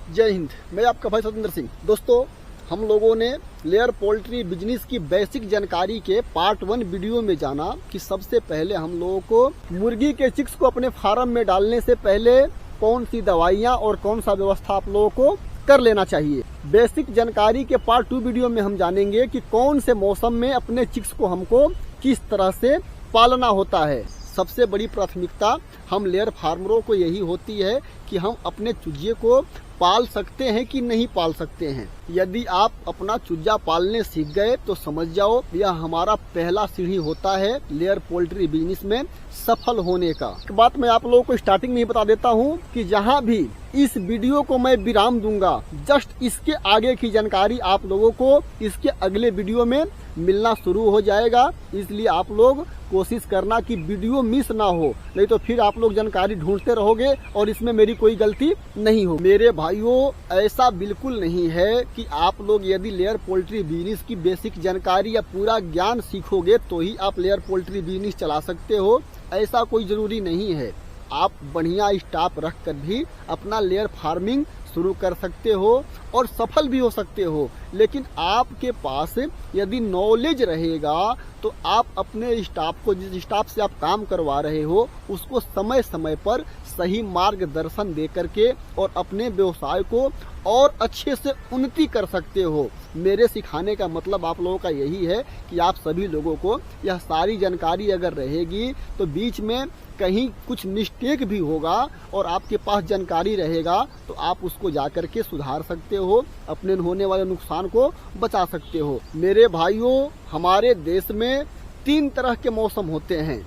जय हिंद। मैं आपका भाई सतेंद्र सिंह। दोस्तों, हम लोगों ने लेयर पोल्ट्री बिजनेस की बेसिक जानकारी के पार्ट 1 वीडियो में जाना कि सबसे पहले हम लोगों को मुर्गी के चिक्स को अपने फार्म में डालने से पहले कौन सी दवाइयाँ और कौन सा व्यवस्था आप लोगों को कर लेना चाहिए। बेसिक जानकारी के पार्ट 2 वीडियो में हम जानेंगे कि कौन से मौसम में अपने चिक्स को हमको किस तरह से पालना होता है। सबसे बड़ी प्राथमिकता हम लेयर फार्मरों को यही होती है कि हम अपने चूजे को पाल सकते हैं कि नहीं पाल सकते हैं। यदि आप अपना चूजा पालने सीख गए तो समझ जाओ यह हमारा पहला सीढ़ी होता है लेयर पोल्ट्री बिजनेस में सफल होने का। एक बात मैं आप लोगों को स्टार्टिंग में ही बता देता हूं कि जहां भी इस वीडियो को मैं विराम दूंगा, जस्ट इसके आगे की जानकारी आप लोगों को इसके अगले वीडियो में मिलना शुरू हो जाएगा। इसलिए आप लोग कोशिश करना कि वीडियो मिस ना हो, नहीं तो फिर आप लोग जानकारी ढूंढते रहोगे और इसमें मेरी कोई गलती नहीं हो। मेरे भाइयों, ऐसा बिल्कुल नहीं है कि आप लोग यदि लेयर पोल्ट्री बिजनेस की बेसिक जानकारी या पूरा ज्ञान सीखोगे तो ही आप लेयर पोल्ट्री बिजनेस चला सकते हो। ऐसा कोई जरूरी नहीं है। आप बढ़िया स्टाफ रख कर भी अपना लेयर फार्मिंग शुरू कर सकते हो और सफल भी हो सकते हो। लेकिन आपके पास यदि नॉलेज रहेगा तो आप अपने स्टाफ को, जिस स्टाफ से आप काम करवा रहे हो, उसको समय समय पर सही मार्गदर्शन दे करके और अपने व्यवसाय को और अच्छे से उन्नति कर सकते हो। मेरे सिखाने का मतलब आप लोगों का यही है कि आप सभी लोगों को यह सारी जानकारी अगर रहेगी तो बीच में कहीं कुछ मिस्टेक भी होगा और आपके पास जानकारी रहेगा तो आप उसको जाकर के सुधार सकते हो, अपने होने वाले नुकसान को बचा सकते हो। मेरे भाइयों, हमारे देश में 3 तरह के मौसम होते हैं,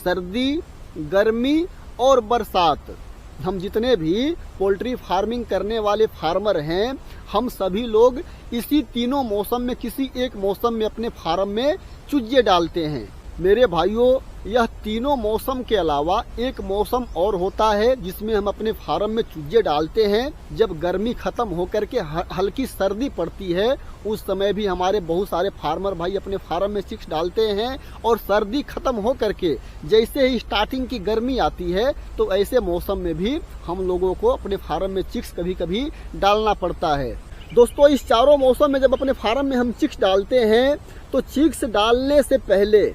सर्दी, गर्मी और बरसात। हम जितने भी पोल्ट्री फार्मिंग करने वाले फार्मर हैं, हम सभी लोग इसी तीनों मौसम में किसी एक मौसम में अपने फार्म में चूजे डालते हैं। मेरे भाइयों, यह तीनों मौसम के अलावा एक मौसम और होता है जिसमें हम अपने फार्म में चूजे डालते हैं। जब गर्मी खत्म होकर के हल्की सर्दी पड़ती है, उस समय भी हमारे बहुत सारे फार्मर भाई अपने फार्म में चिक्स डालते हैं। और सर्दी खत्म होकर के जैसे ही स्टार्टिंग की गर्मी आती है तो ऐसे मौसम में भी हम लोगों को अपने फार्म में चिक्स कभी कभी डालना पड़ता है। दोस्तों, इस चारों मौसम में जब अपने फार्म में हम चिक्स डालते हैं तो चिक्स डालने से पहले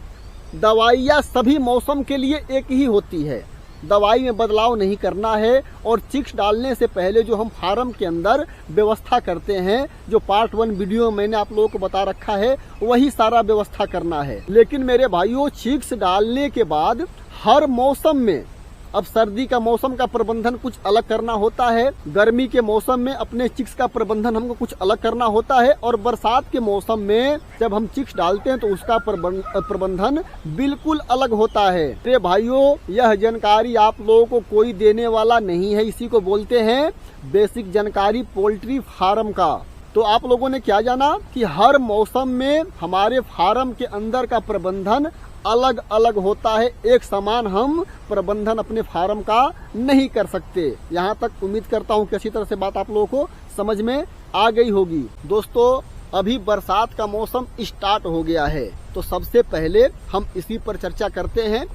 दवाइयाँ सभी मौसम के लिए एक ही होती है, दवाई में बदलाव नहीं करना है। और चिक्स डालने से पहले जो हम फार्म के अंदर व्यवस्था करते हैं, जो पार्ट 1 वीडियो में मैंने आप लोगों को बता रखा है, वही सारा व्यवस्था करना है। लेकिन मेरे भाइयों, चिक्स डालने के बाद हर मौसम में, अब सर्दी का मौसम का प्रबंधन कुछ अलग करना होता है, गर्मी के मौसम में अपने चिक्स का प्रबंधन हमको कुछ अलग करना होता है, और बरसात के मौसम में जब हम चिक्स डालते हैं तो उसका प्रबंधन बिल्कुल अलग होता है। मेरे भाइयों, यह जानकारी आप लोगों को कोई देने वाला नहीं है। इसी को बोलते हैं बेसिक जानकारी पोल्ट्री फार्म का। तो आप लोगों ने क्या जाना कि हर मौसम में हमारे फार्म के अंदर का प्रबंधन अलग अलग होता है। एक समान हम प्रबंधन अपने फार्म का नहीं कर सकते। यहाँ तक उम्मीद करता हूँ कि अच्छी तरह से बात आप लोगों को समझ में आ गई होगी। दोस्तों, अभी बरसात का मौसम स्टार्ट हो गया है तो सबसे पहले हम इसी पर चर्चा करते हैं।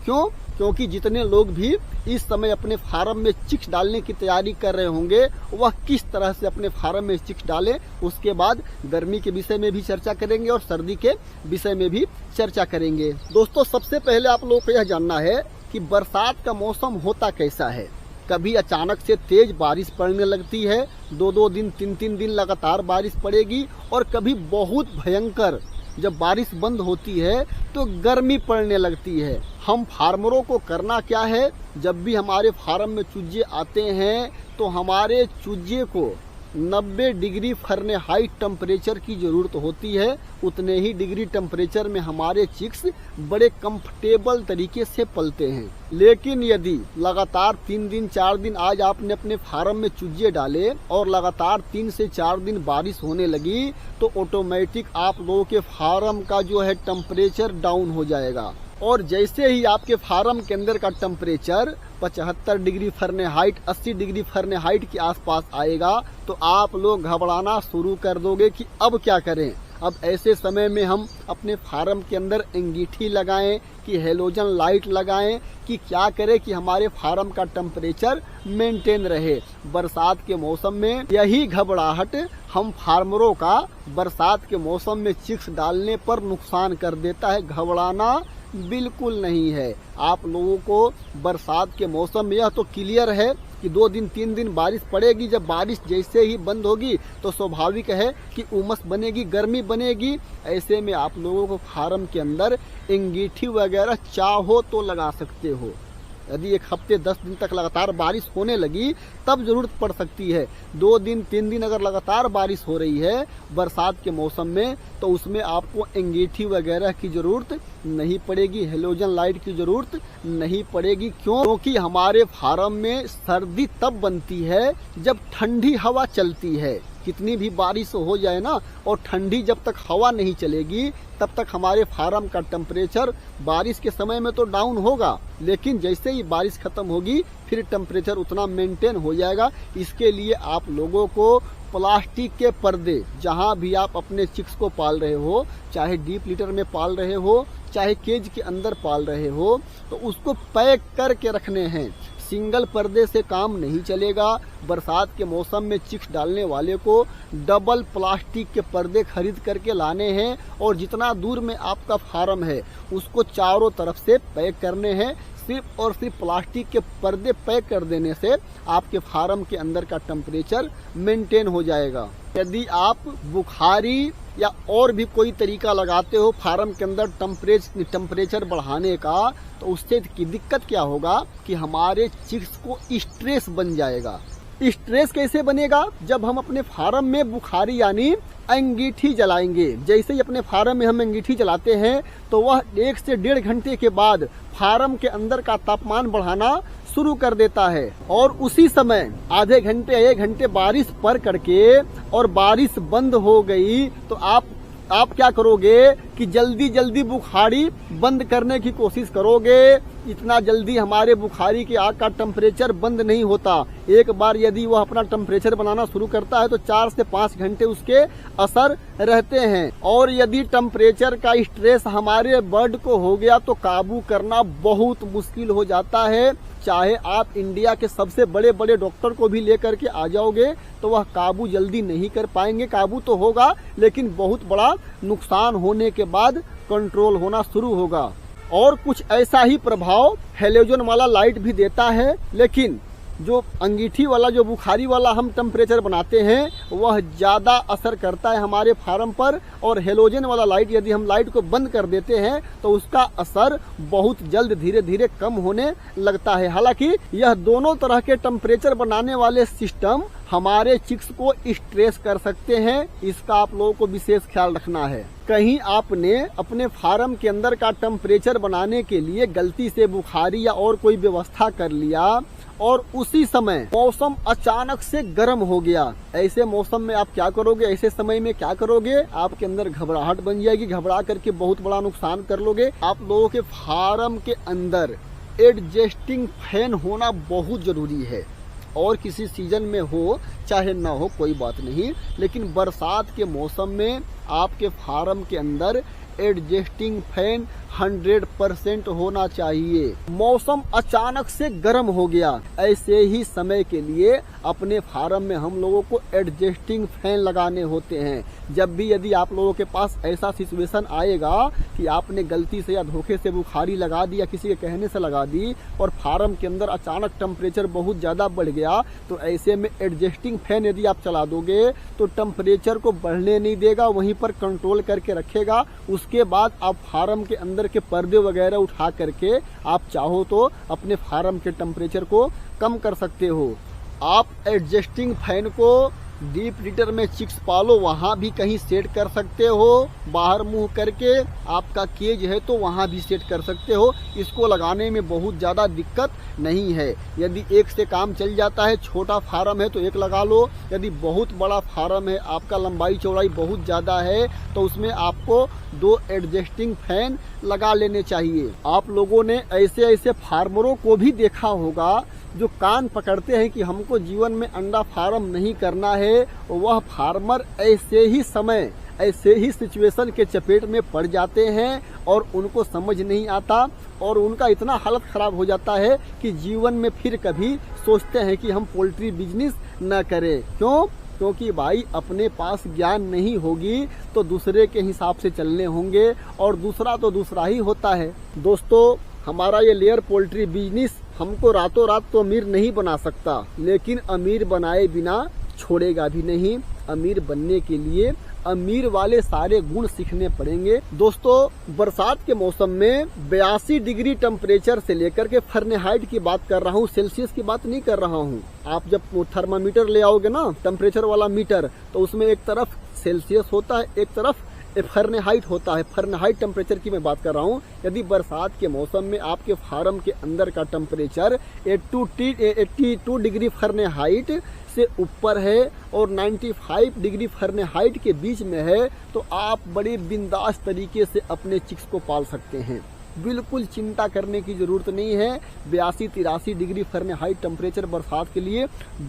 क्योंकि जितने लोग भी इस समय अपने फार्म में चिक्स डालने की तैयारी कर रहे होंगे, वह किस तरह से अपने फार्म में चिक्स डालें, उसके बाद गर्मी के विषय में भी चर्चा करेंगे और सर्दी के विषय में भी चर्चा करेंगे। दोस्तों, सबसे पहले आप लोगों को यह जानना है कि बरसात का मौसम होता कैसा है। कभी अचानक से तेज बारिश पड़ने लगती है, 2-2 दिन 3-3 दिन लगातार बारिश पड़ेगी, और कभी बहुत भयंकर जब बारिश बंद होती है तो गर्मी पड़ने लगती है। हम फार्मरों को करना क्या है, जब भी हमारे फार्म में चूजे आते हैं तो हमारे चूजे को 90 डिग्री फ़ारेनहाइट टेम्परेचर की ज़रूरत होती है। उतने ही डिग्री टेम्परेचर में हमारे चिक्स बड़े कंफर्टेबल तरीके से पलते हैं। लेकिन यदि लगातार 3 दिन 4 दिन आज आपने अपने फार्म में चूजे डाले और लगातार 3 से 4 दिन बारिश होने लगी तो ऑटोमेटिक आप लोगों के फार्म का जो है टेम्परेचर डाउन हो जाएगा। और जैसे ही आपके फार्म के अंदर का temperature 75 degree Fahrenheit 80 degree Fahrenheit के आसपास आएगा तो आप लोग घबराना शुरू कर दोगे कि अब क्या करें, अब ऐसे समय में हम अपने फार्म के अंदर अंगीठी लगाएं कि हेलोजन लाइट लगाएं कि क्या करें कि हमारे फार्म का टेम्परेचर मेंटेन रहे। बरसात के मौसम में यही घबराहट हम फार्मरों का बरसात के मौसम में चिक्स डालने पर नुकसान कर देता है। घबराना बिल्कुल नहीं है। आप लोगों को बरसात के मौसम में यह तो क्लियर है कि 2 दिन 3 दिन बारिश पड़ेगी। जब बारिश जैसे ही बंद होगी तो स्वाभाविक है कि उमस बनेगी, गर्मी बनेगी। ऐसे में आप लोगों को फार्म के अंदर अंगीठी वगैरह चाहो तो लगा सकते हो। यदि 1 हफ्ते 10 दिन तक लगातार बारिश होने लगी तब जरूरत पड़ सकती है। 2 दिन 3 दिन अगर लगातार बारिश हो रही है बरसात के मौसम में तो उसमें आपको अंगीठी वगैरह की जरूरत नहीं पड़ेगी, हेलोजन लाइट की जरूरत नहीं पड़ेगी। क्योंकि हमारे फार्म में सर्दी तब बनती है जब ठंडी हवा चलती है। कितनी भी बारिश हो जाए ना, और ठंडी जब तक हवा नहीं चलेगी तब तक हमारे फार्म का टेम्परेचर बारिश के समय में तो डाउन होगा, लेकिन जैसे ही बारिश खत्म होगी फिर टेम्परेचर उतना मेंटेन हो जाएगा। इसके लिए आप लोगों को प्लास्टिक के पर्दे, जहां भी आप अपने चिक्स को पाल रहे हो, चाहे डीप लीटर में पाल रहे हो चाहे केज के अंदर पाल रहे हो, तो उसको पैक करके रखने हैं। सिंगल पर्दे से काम नहीं चलेगा। बरसात के मौसम में चिक्स डालने वाले को डबल प्लास्टिक के पर्दे खरीद करके लाने हैं और जितना दूर में आपका फार्म है उसको चारों तरफ से पैक करने हैं। सिर्फ और सिर्फ प्लास्टिक के पर्दे पैक कर देने से आपके फार्म के अंदर का टेम्परेचर मेंटेन हो जाएगा। यदि आप बुखारी या और भी कोई तरीका लगाते हो फार्म के अंदर टेम्परेचर बढ़ाने का, तो उससे की दिक्कत क्या होगा कि हमारे चिक्स को स्ट्रेस बन जाएगा। स्ट्रेस कैसे बनेगा? जब हम अपने फार्म में बुखारी यानी अंगीठी जलाएंगे। जैसे ही अपने फार्म में हम अंगीठी जलाते हैं तो वह 1 से 1.5 घंटे के बाद फार्म के अंदर का तापमान बढ़ाना शुरू कर देता है, और उसी समय आधे घंटे 1 घंटे बारिश पड़ करके और बारिश बंद हो गई तो आप क्या करोगे कि जल्दी जल्दी बुखारी बंद करने की कोशिश करोगे। इतना जल्दी हमारे बुखारी की आग का टेम्परेचर बंद नहीं होता। एक बार यदि वह अपना टेम्परेचर बनाना शुरू करता है तो 4 से 5 घंटे उसके असर रहते हैं, और यदि टेम्परेचर का स्ट्रेस हमारे बर्ड को हो गया तो काबू करना बहुत मुश्किल हो जाता है। चाहे आप इंडिया के सबसे बड़े बड़े डॉक्टर को भी लेकर के आ जाओगे तो वह काबू जल्दी नहीं कर पाएंगे। काबू तो होगा लेकिन बहुत बड़ा नुकसान होने के बाद कंट्रोल होना शुरू होगा। और कुछ ऐसा ही प्रभाव हेलोजन वाला लाइट भी देता है, लेकिन जो अंगीठी वाला, जो बुखारी वाला हम टेम्परेचर बनाते हैं वह ज़्यादा असर करता है हमारे फार्म पर, और हेलोजन वाला लाइट यदि हम लाइट को बंद कर देते हैं तो उसका असर बहुत जल्द धीरे धीरे कम होने लगता है। हालांकि यह दोनों तरह के टेम्परेचर बनाने वाले सिस्टम हमारे चिक्स को स्ट्रेस कर सकते हैं, इसका आप लोगों को विशेष ख्याल रखना है। कहीं आपने अपने फार्म के अंदर का टेम्परेचर बनाने के लिए गलती से बुखारी या और कोई व्यवस्था कर लिया और उसी समय मौसम अचानक से गर्म हो गया, ऐसे मौसम में आप क्या करोगे? ऐसे समय में क्या करोगे? आपके अंदर घबराहट बन जाएगी, घबरा करके बहुत बड़ा नुकसान कर लोगे। आप लोगों के फार्म के अंदर एडजस्टिंग फैन होना बहुत जरूरी है, और किसी सीजन में हो चाहे ना हो कोई बात नहीं, लेकिन बरसात के मौसम में आपके फार्म के अंदर एडजस्टिंग फैन 100% होना चाहिए। मौसम अचानक से गर्म हो गया, ऐसे ही समय के लिए अपने फार्म में हम लोगों को एडजस्टिंग फैन लगाने होते हैं। जब भी यदि आप लोगों के पास ऐसा सिचुएशन आएगा कि आपने गलती से या धोखे से बुखारी लगा दी या किसी के कहने से लगा दी और फार्म के अंदर अचानक टेम्परेचर बहुत ज्यादा बढ़ गया, तो ऐसे में एडजस्टिंग फैन यदि आप चला दोगे तो टेम्परेचर को बढ़ने नहीं देगा, वहीं पर कंट्रोल करके रखेगा। उसके बाद आप फार्म के अंदर के पर्दे वगैरह उठा करके आप चाहो तो अपने फार्म के टेम्परेचर को कम कर सकते हो। आप एडजस्टिंग फैन को डीप लीटर में चिक्स पालो वहां भी कहीं सेट कर सकते हो, बाहर मुंह करके आपका केज है तो वहां भी सेट कर सकते हो। इसको लगाने में बहुत ज़्यादा दिक्कत नहीं है। यदि एक से काम चल जाता है, छोटा फार्म है तो एक लगा लो, यदि बहुत बड़ा फार्म है, आपका लंबाई चौड़ाई बहुत ज़्यादा है, तो उसमें आपको 2 एडजस्टिंग फैन लगा लेने चाहिए। आप लोगों ने ऐसे ऐसे फार्मरों को भी देखा होगा जो कान पकड़ते हैं कि हमको जीवन में अंडा फार्म नहीं करना है। वह फार्मर ऐसे ही समय ऐसे ही सिचुएशन के चपेट में पड़ जाते हैं और उनको समझ नहीं आता और उनका इतना हालत खराब हो जाता है कि जीवन में फिर कभी सोचते हैं कि हम पोल्ट्री बिजनेस न करें। क्यों? क्योंकि भाई अपने पास ज्ञान नहीं होगी तो दूसरे के हिसाब से चलने होंगे और दूसरा तो दूसरा ही होता है। दोस्तों, हमारा ये लेयर पोल्ट्री बिजनेस हमको रातों रात तो अमीर नहीं बना सकता, लेकिन अमीर बनाए बिना छोड़ेगा भी नहीं। अमीर बनने के लिए अमीर वाले सारे गुण सीखने पड़ेंगे। दोस्तों, बरसात के मौसम में 82 डिग्री टेम्परेचर से लेकर के फ़ारेनहाइट की बात कर रहा हूँ, सेल्सियस की बात नहीं कर रहा हूँ। आप जब थर्मामीटर ले आओगे ना, टेम्परेचर वाला मीटर, तो उसमें एक तरफ सेल्सियस होता है, एक तरफ फ़ारेनहाइट होता है। फ़ारेनहाइट टेम्परेचर की मैं बात कर रहा हूँ। यदि बरसात के मौसम में आपके फार्म के अंदर का टेम्परेचर 82 डिग्री फ़ारेनहाइट से ऊपर है और 95 डिग्री फ़ारेनहाइट के बीच में है, तो आप बड़े बिंदास तरीके से अपने चिक्स को पाल सकते हैं। बिल्कुल चिंता करने की जरूरत नहीं है। 82-83 डिग्री फ़ारेनहाइट टेम्परेचर बरसात के लिए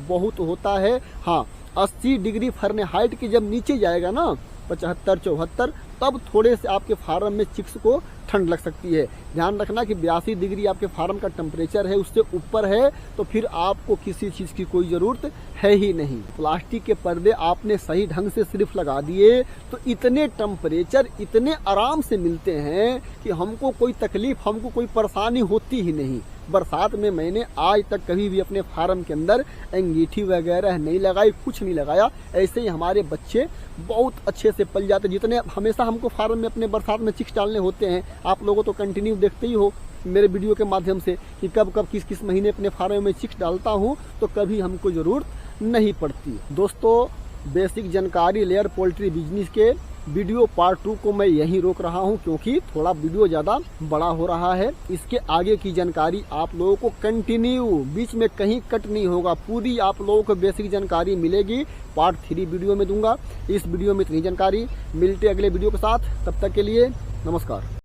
बहुत होता है। हाँ, 80 डिग्री फ़ारेनहाइट के जब नीचे जाएगा ना, 75-74, तब थोड़े से आपके फार्म में चिक्स को ठंड लग सकती है। ध्यान रखना कि 82 डिग्री आपके फार्म का टेम्परेचर है, उससे ऊपर है तो फिर आपको किसी चीज़ की कोई ज़रूरत है ही नहीं। प्लास्टिक के पर्दे आपने सही ढंग से सिर्फ लगा दिए तो इतने टेम्परेचर इतने आराम से मिलते हैं कि हमको कोई तकलीफ, हमको कोई परेशानी होती ही नहीं। बरसात में मैंने आज तक कभी भी अपने फार्म के अंदर अंगीठी वगैरह नहीं लगाई, कुछ नहीं लगाया। ऐसे ही हमारे बच्चे बहुत अच्छे से पल जाते। जितने हमेशा हमको फार्म में अपने बरसात में चिक्स डालने होते हैं, आप लोगों तो कंटिन्यू देखते ही हो मेरे वीडियो के माध्यम से कि कब कब किस किस महीने अपने फार्म में चिक्स डालता हूँ, तो कभी हमको ज़रूरत नहीं पड़ती। दोस्तों, बेसिक जानकारी लेयर पोल्ट्री बिजनेस के वीडियो पार्ट 2 को मैं यहीं रोक रहा हूं, क्योंकि थोड़ा वीडियो ज़्यादा बड़ा हो रहा है। इसके आगे की जानकारी आप लोगों को कंटिन्यू, बीच में कहीं कट नहीं होगा, पूरी आप लोगों को बेसिक जानकारी मिलेगी। पार्ट 3 वीडियो में दूंगा। इस वीडियो में इतनी जानकारी। मिलते अगले वीडियो के साथ, तब तक के लिए नमस्कार।